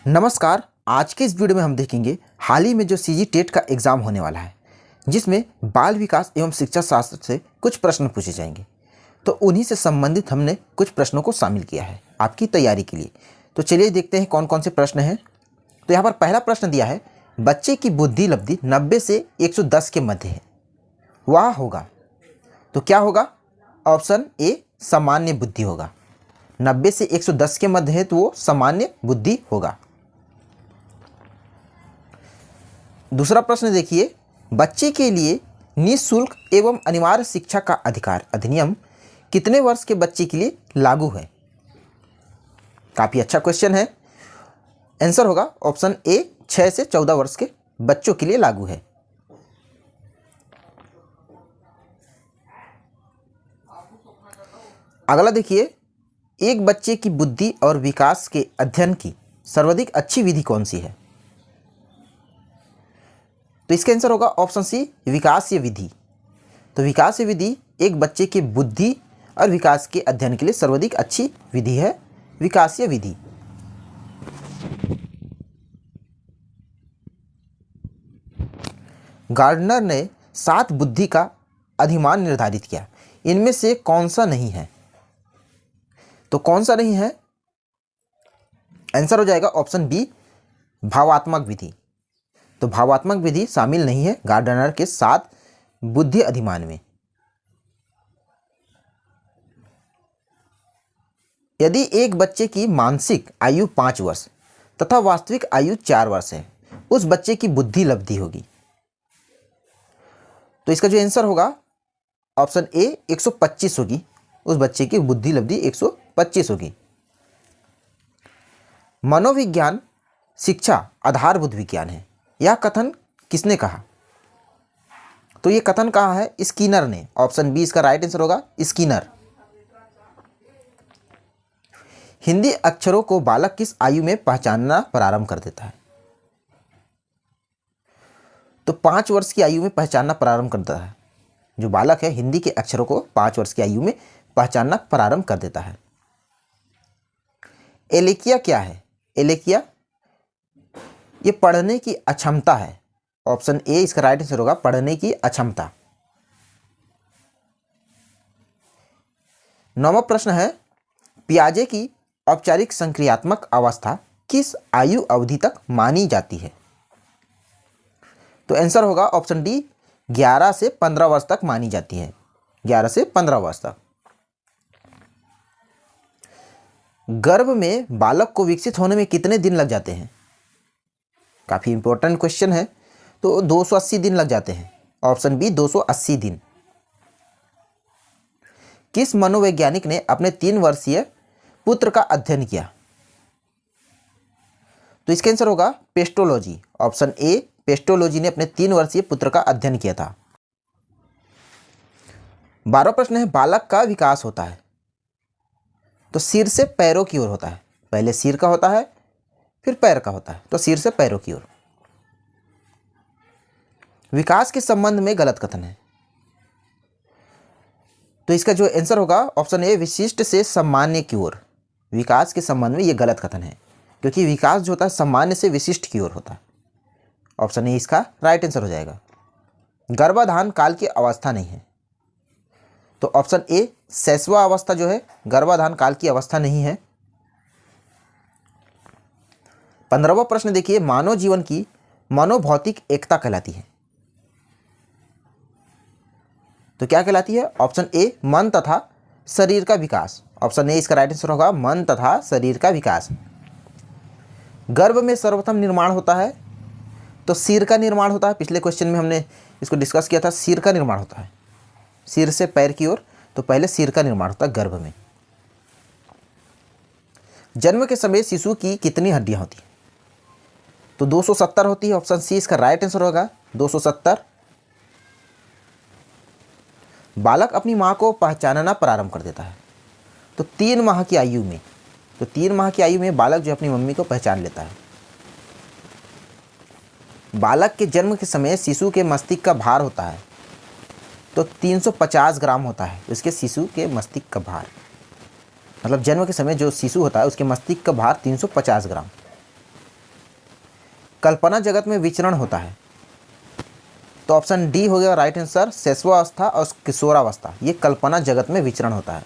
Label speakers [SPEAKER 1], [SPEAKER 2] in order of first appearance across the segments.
[SPEAKER 1] नमस्कार। आज के इस वीडियो में हम देखेंगे हाल ही में जो सीजी टेट का एग्ज़ाम होने वाला है, जिसमें बाल विकास एवं शिक्षा शास्त्र से कुछ प्रश्न पूछे जाएंगे। तो उन्हीं से संबंधित हमने कुछ प्रश्नों को शामिल किया है आपकी तैयारी के लिए। तो चलिए देखते हैं कौन कौन से प्रश्न हैं। तो यहाँ पर पहला प्रश्न दिया है, बच्चे की बुद्धि लब्धि 90 से 110 के मध्य है, वह होगा। तो क्या होगा? ऑप्शन ए सामान्य बुद्धि होगा। 90 से 110 के मध्य है तो वो सामान्य बुद्धि होगा। दूसरा प्रश्न देखिए, बच्चे के लिए निःशुल्क एवं अनिवार्य शिक्षा का अधिकार अधिनियम कितने वर्ष के बच्चे के लिए लागू है? काफ़ी अच्छा क्वेश्चन है। आंसर होगा ऑप्शन ए 6 से 14 वर्ष के बच्चों के लिए लागू है। अगला देखिए, एक बच्चे की बुद्धि और विकास के अध्ययन की सर्वाधिक अच्छी विधि कौन सी है? तो इसका आंसर होगा ऑप्शन सी विकासीय विधि। तो विकासीय विधि एक बच्चे की बुद्धि और विकास के अध्ययन के लिए सर्वाधिक अच्छी विधि है, विकासीय विधि। गार्डनर ने 7 बुद्धि का अधिमान निर्धारित किया, इनमें से कौन सा नहीं है? तो कौन सा नहीं है? आंसर हो जाएगा ऑप्शन बी भावात्मक विधि। तो भावात्मक विधि शामिल नहीं है गार्डनर के 7 बुद्धि अधिमान में। यदि एक बच्चे की मानसिक आयु 5 वर्ष तथा वास्तविक आयु 4 वर्ष है, उस बच्चे की बुद्धि लब्धि होगी। तो इसका जो आंसर होगा ऑप्शन ए 125 होगी। उस बच्चे की बुद्धि लब्धि 125 होगी। मनोविज्ञान शिक्षा आधारभूत विज्ञान है, यह कथन किसने कहा? तो ये कथन कहा है स्किनर ने। ऑप्शन बी इसका राइट आंसर होगा स्किनर। हिंदी अक्षरों को बालक किस आयु में पहचानना प्रारंभ कर देता है? तो 5 वर्ष की आयु में पहचानना प्रारंभ कर देता है। जो बालक है हिंदी के अक्षरों को 5 वर्ष की आयु में पहचानना प्रारंभ कर देता है। एलेकिया क्या है? एलेकिया ये पढ़ने की अक्षमता है। ऑप्शन ए इसका राइट आंसर होगा पढ़ने की अक्षमता। 9वां प्रश्न है, पियाजे की औपचारिक संक्रियात्मक अवस्था किस आयु अवधि तक मानी जाती है? तो आंसर होगा ऑप्शन डी 11 से 15 वर्ष तक मानी जाती है। 11 से 15 वर्ष तक। गर्भ में बालक को विकसित होने में कितने दिन लग जाते हैं? काफ़ी इंपॉर्टेंट क्वेश्चन है। तो 280 दिन लग जाते हैं। ऑप्शन बी 280 दिन। किस मनोवैज्ञानिक ने अपने 3 वर्षीय पुत्र का अध्ययन किया? तो इसका आंसर होगा पेस्टोलॉजी। ऑप्शन ए पेस्टोलॉजी ने अपने 3 वर्षीय पुत्र का अध्ययन किया था। 12वां प्रश्न है, बालक का विकास होता है तो सिर से पैरों की ओर होता है। पहले सिर का होता है फिर पैर का होता है, तो सिर से पैरों की ओर। विकास के संबंध में गलत कथन है। तो इसका जो आंसर होगा ऑप्शन ए विशिष्ट से सामान्य की ओर। विकास के संबंध में ये गलत कथन है, क्योंकि विकास जो होता है सामान्य से विशिष्ट की ओर होता है। ऑप्शन ए इसका राइट आंसर हो जाएगा। गर्भाधान काल की अवस्था नहीं है। तो ऑप्शन ए शैशवा अवस्था जो है गर्भाधान काल की अवस्था नहीं है। 15वां प्रश्न देखिए, मानव जीवन की मनोभौतिक एकता कहलाती है तो क्या कहलाती है? ऑप्शन ए मन तथा शरीर का विकास। ऑप्शन ए इसका राइट आंसर होगा मन तथा शरीर का विकास। गर्भ में सर्वप्रथम निर्माण होता है तो सिर का निर्माण होता है। पिछले क्वेश्चन में हमने इसको डिस्कस किया था, सिर का निर्माण होता है सिर से पैर की ओर। तो पहले सिर का निर्माण होता है गर्भ में। जन्म के समय शिशु की कितनी हड्डियां होती हैं? तो 270 होती है। ऑप्शन सी इसका राइट आंसर होगा 270। बालक अपनी मां को पहचानना प्रारंभ कर देता है तो 3 माह की आयु में। तो 3 माह की आयु में बालक जो अपनी मम्मी को पहचान लेता है। बालक के जन्म के समय शिशु के मस्तिष्क का भार होता है तो 350 ग्राम होता है उसके शिशु के मस्तिष्क का भार। मतलब जन्म के समय जो शिशु होता है उसके मस्तिष्क का भार 350 ग्राम। कल्पना जगत में विचरण होता है। तो ऑप्शन डी हो गया राइट आंसर, शैशवावस्था और किशोरावस्था, ये कल्पना जगत में विचरण होता है।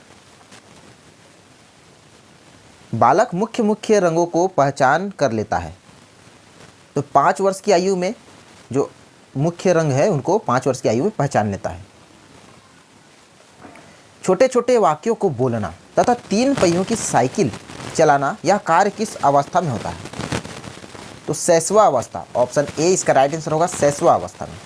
[SPEAKER 1] बालक मुख्य मुख्य रंगों को पहचान कर लेता है। तो 5 वर्ष की आयु में जो मुख्य रंग है उनको 5 वर्ष की आयु में पहचान लेता है। छोटे छोटे वाक्यों को बोलना तथा 3 पहियों की साइकिल चलाना यह कार्य किस अवस्था में होता है? तो शैशवावस्था, ऑप्शन ए इसका राइट आंसर होगा, शैशवावस्था में।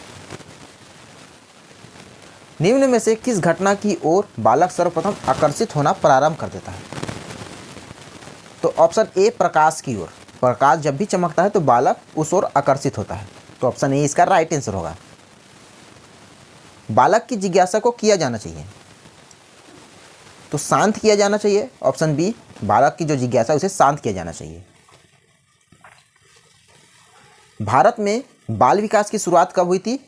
[SPEAKER 1] निम्न में से किस घटना की ओर बालक सर्वप्रथम आकर्षित होना प्रारंभ कर देता है? तो ऑप्शन ए प्रकाश की ओर। प्रकाश जब भी चमकता है तो बालक उस ओर आकर्षित होता है। तो ऑप्शन ए इसका राइट आंसर होगा। बालक की जिज्ञासा को किया जाना चाहिए, तो शांत किया जाना चाहिए। ऑप्शन बी, बालक की जो जिज्ञासा है उसे शांत किया जाना चाहिए। भारत में बाल विकास की शुरुआत कब हुई थी?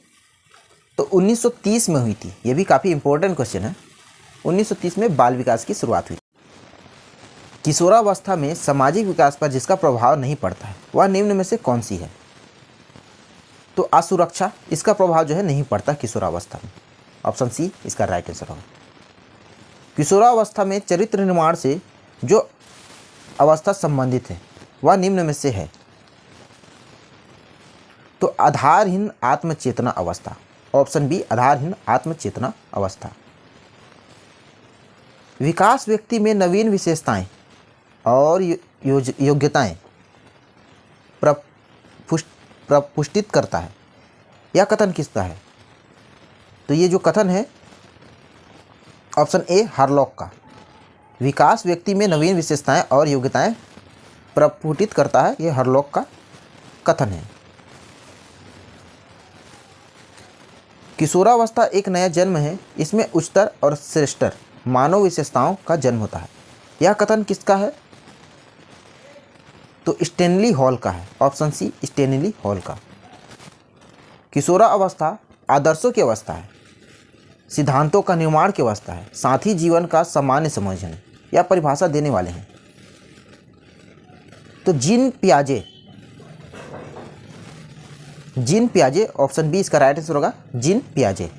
[SPEAKER 1] तो 1930 में हुई थी। यह भी काफ़ी इंपॉर्टेंट क्वेश्चन है। 1930 में बाल विकास की शुरुआत हुई। किशोरावस्था में सामाजिक विकास पर जिसका प्रभाव नहीं पड़ता है वह निम्न में से कौन सी है? तो असुरक्षा, इसका प्रभाव जो है नहीं पड़ता किशोरावस्था में। ऑप्शन सी इसका राइट आंसर होगा। किशोरावस्था में चरित्र निर्माण से जो अवस्था संबंधित है वह निम्न में से है। तो आधारहीन आत्मचेतना अवस्था, ऑप्शन बी आधारहीन आत्मचेतना अवस्था। विकास व्यक्ति में नवीन विशेषताएं और योग्यताएं प्रपुष्टित करता है। यह कथन किसका है? तो ये जो कथन है ऑप्शन ए हार्लॉक का। विकास व्यक्ति में नवीन विशेषताएं और योग्यताएं प्रस्फुटित करता है, यह हार्लॉक का कथन है। किशोरावस्था एक नया जन्म है, इसमें उच्चतर और श्रेष्ठतर मानव विशेषताओं का जन्म होता है। यह कथन किसका है? तो स्टैनली हॉल का है। ऑप्शन सी स्टैनली हॉल का। किशोरावस्था आदर्शों की अवस्था है, सिद्धांतों का निर्माण की अवस्था है, साथ ही जीवन का सामान्य समझने या परिभाषा देने वाले हैं। तो जीन पियाजे, ऑप्शन बी इसका राइट आंसर होगा, जीन पियाजे।